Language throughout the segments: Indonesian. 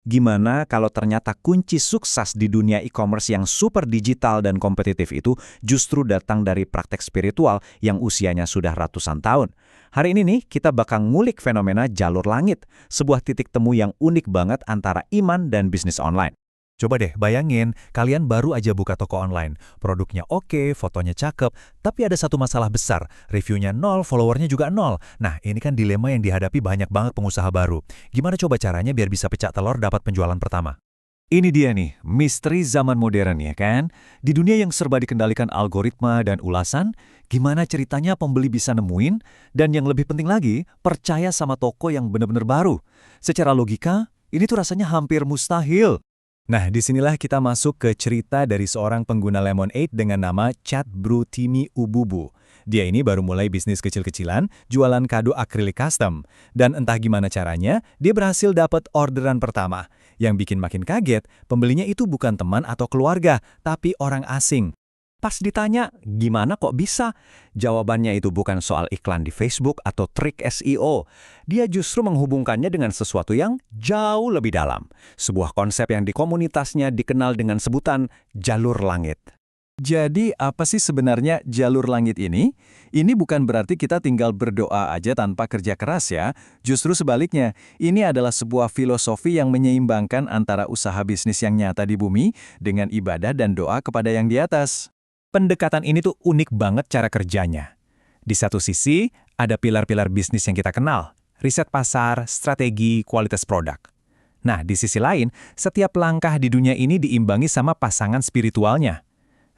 Gimana kalau ternyata kunci sukses di dunia e-commerce yang super digital dan kompetitif itu justru datang dari praktek spiritual yang usianya sudah ratusan tahun? Hari ini nih, kita bakal ngulik fenomena jalur langit, sebuah titik temu yang unik banget antara iman dan bisnis online. Coba deh bayangin, kalian baru aja buka toko online. Produknya oke, fotonya cakep, tapi ada satu masalah besar. Reviewnya nol, followernya juga nol. Nah, ini kan dilema yang dihadapi banyak banget pengusaha baru. Gimana coba caranya biar bisa pecah telur dapat penjualan pertama? Ini dia nih, misteri zaman modern ya kan? Di dunia yang serba dikendalikan algoritma dan ulasan, gimana ceritanya pembeli bisa nemuin, dan yang lebih penting lagi, percaya sama toko yang benar-benar baru. Secara logika, ini tuh rasanya hampir mustahil. Nah, disinilah kita masuk ke cerita dari seorang pengguna Lemonade dengan nama Chad Brutimi Ububu. Dia ini baru mulai bisnis kecil-kecilan, jualan kado akrilik custom. Dan entah gimana caranya, dia berhasil dapat orderan pertama. Yang bikin makin kaget, pembelinya itu bukan teman atau keluarga, tapi orang asing. Pas ditanya, gimana kok bisa? Jawabannya itu bukan soal iklan di Facebook atau trik SEO. Dia justru menghubungkannya dengan sesuatu yang jauh lebih dalam. Sebuah konsep yang di komunitasnya dikenal dengan sebutan jalur langit. Jadi, apa sih sebenarnya jalur langit ini? Ini bukan berarti kita tinggal berdoa aja tanpa kerja keras ya. Justru sebaliknya, ini adalah sebuah filosofi yang menyeimbangkan antara usaha bisnis yang nyata di bumi dengan ibadah dan doa kepada yang di atas. Pendekatan ini tuh unik banget cara kerjanya. Di satu sisi, ada pilar-pilar bisnis yang kita kenal, riset pasar, strategi, kualitas produk. Nah, di sisi lain, setiap langkah di dunia ini diimbangi sama pasangan spiritualnya.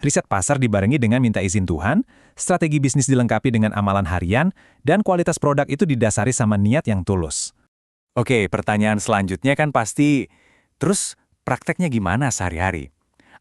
Riset pasar dibarengi dengan minta izin Tuhan, strategi bisnis dilengkapi dengan amalan harian, dan kualitas produk itu didasari sama niat yang tulus. Oke, pertanyaan selanjutnya kan pasti, terus prakteknya gimana sehari-hari?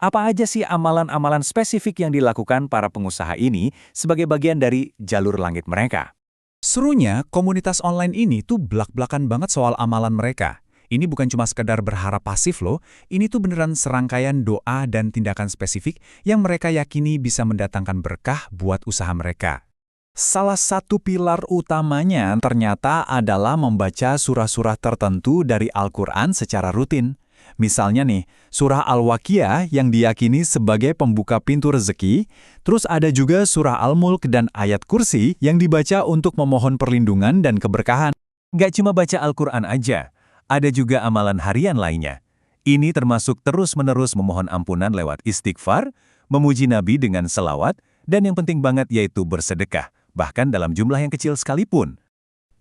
Apa aja sih amalan-amalan spesifik yang dilakukan para pengusaha ini sebagai bagian dari jalur langit mereka? Serunya, komunitas online ini tuh blak-blakan banget soal amalan mereka. Ini bukan cuma sekedar berharap pasif loh, ini tuh beneran serangkaian doa dan tindakan spesifik yang mereka yakini bisa mendatangkan berkah buat usaha mereka. Salah satu pilar utamanya ternyata adalah membaca surah-surah tertentu dari Al-Quran secara rutin. Misalnya nih, surah Al-Waqiah yang diyakini sebagai pembuka pintu rezeki, terus ada juga surah Al-Mulk dan ayat kursi yang dibaca untuk memohon perlindungan dan keberkahan. Nggak cuma baca Al-Quran aja, ada juga amalan harian lainnya. Ini termasuk terus-menerus memohon ampunan lewat istighfar, memuji Nabi dengan selawat, dan yang penting banget yaitu bersedekah, bahkan dalam jumlah yang kecil sekalipun.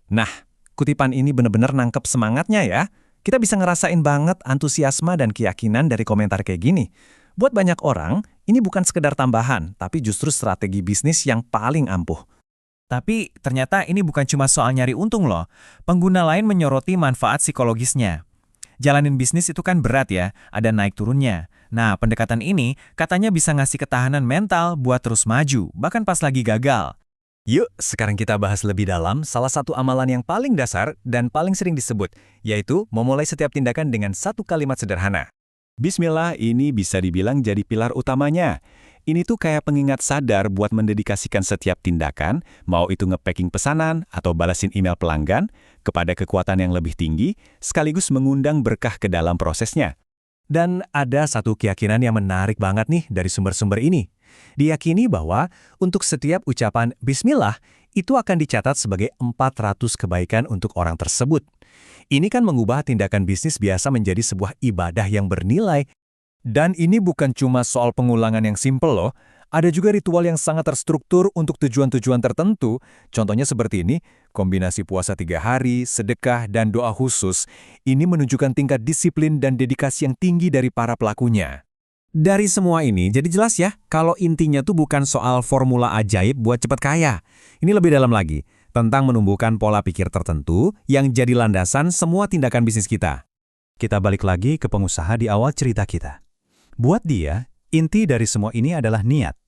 Nah, kutipan ini benar-benar nangkep semangatnya ya. Kita bisa ngerasain banget antusiasme dan keyakinan dari komentar kayak gini. Buat banyak orang, ini bukan sekedar tambahan, tapi justru strategi bisnis yang paling ampuh. Tapi ternyata ini bukan cuma soal nyari untung loh. Pengguna lain menyoroti manfaat psikologisnya. Jalanin bisnis itu kan berat ya, ada naik turunnya. Nah, pendekatan ini katanya bisa ngasih ketahanan mental buat terus maju, bahkan pas lagi gagal. Yuk, sekarang kita bahas lebih dalam salah satu amalan yang paling dasar dan paling sering disebut, yaitu memulai setiap tindakan dengan satu kalimat sederhana. Bismillah ini bisa dibilang jadi pilar utamanya. Ini tuh kayak pengingat sadar buat mendedikasikan setiap tindakan, mau itu nge-packing pesanan atau balasin email pelanggan, kepada kekuatan yang lebih tinggi, sekaligus mengundang berkah ke dalam prosesnya. Dan ada satu keyakinan yang menarik banget nih dari sumber-sumber ini. Diyakini bahwa untuk setiap ucapan Bismillah, itu akan dicatat sebagai 400 kebaikan untuk orang tersebut. Ini kan mengubah tindakan bisnis biasa menjadi sebuah ibadah yang bernilai. Dan ini bukan cuma soal pengulangan yang simpel loh, ada juga ritual yang sangat terstruktur untuk tujuan-tujuan tertentu. Contohnya seperti ini, kombinasi puasa 3 hari, sedekah, dan doa khusus. Ini menunjukkan tingkat disiplin dan dedikasi yang tinggi dari para pelakunya. Dari semua ini, jadi jelas ya, kalau intinya tuh bukan soal formula ajaib buat cepat kaya. Ini lebih dalam lagi, tentang menumbuhkan pola pikir tertentu yang jadi landasan semua tindakan bisnis kita. Kita balik lagi ke pengusaha di awal cerita kita. Buat dia, inti dari semua ini adalah niat.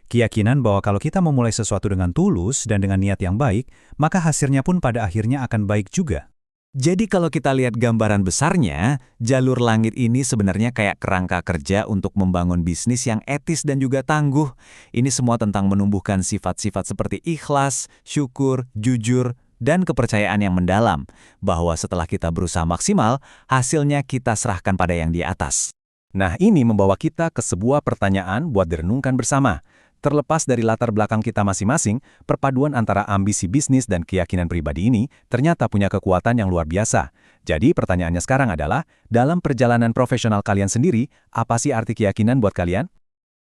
Keyakinan bahwa kalau kita memulai sesuatu dengan tulus dan dengan niat yang baik, maka hasilnya pun pada akhirnya akan baik juga. Jadi kalau kita lihat gambaran besarnya, jalur langit ini sebenarnya kayak kerangka kerja untuk membangun bisnis yang etis dan juga tangguh. Ini semua tentang menumbuhkan sifat-sifat seperti ikhlas, syukur, jujur, dan kepercayaan yang mendalam, bahwa setelah kita berusaha maksimal, hasilnya kita serahkan pada yang di atas. Nah, ini membawa kita ke sebuah pertanyaan buat direnungkan bersama. Terlepas dari latar belakang kita masing-masing, perpaduan antara ambisi bisnis dan keyakinan pribadi ini ternyata punya kekuatan yang luar biasa. Jadi pertanyaannya sekarang adalah, dalam perjalanan profesional kalian sendiri, apa sih arti keyakinan buat kalian?